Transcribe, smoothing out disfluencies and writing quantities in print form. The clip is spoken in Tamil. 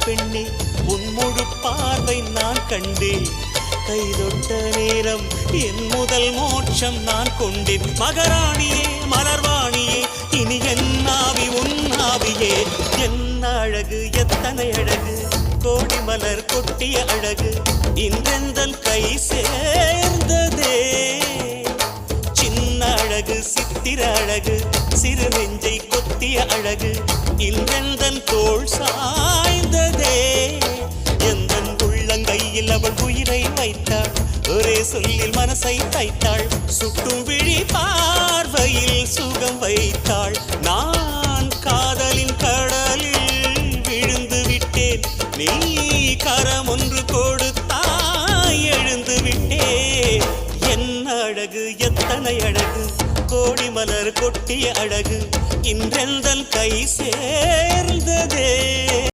பெண்ணே உன் முழு பார்வை நான் கண்டேன். கைதொட்ட நேரம் என் முதல் மோட்சம் நான் கொண்டேன். மகராணியே மலர்வாணியே இனி என் ஆவி உன் ஆவியே. என்ன அழகு எத்தனை அழகு கோடி மலர் கொட்டிய அழகு இன்றெந்தன் கை சேர்ந்ததே. சின்ன அழகு சித்திர அழகு சிறு நெஞ்சை கொத்திய அழகு இன்றெந்தன் தோள் சாய்ந்ததே. எந்தன் உள்ளங்கையில் அவள் உயிரை வைத்தாள். ஒரே சொல்லில் மனசை தைத்தாள். சுட்டும் விழி பார்வையில் சுகம் வைத்தாள். நான் காதலின் கடலில் விழுந்து விட்டேன். நீ கரம் ஒன்று கொடுத்தாய் எழுந்து விட்டேன். என்ன அழகு எத்தனை அழகு கோடி மலர் கொட்டிய அழகு இன்றெந்தன் கை சேர்ந்ததே.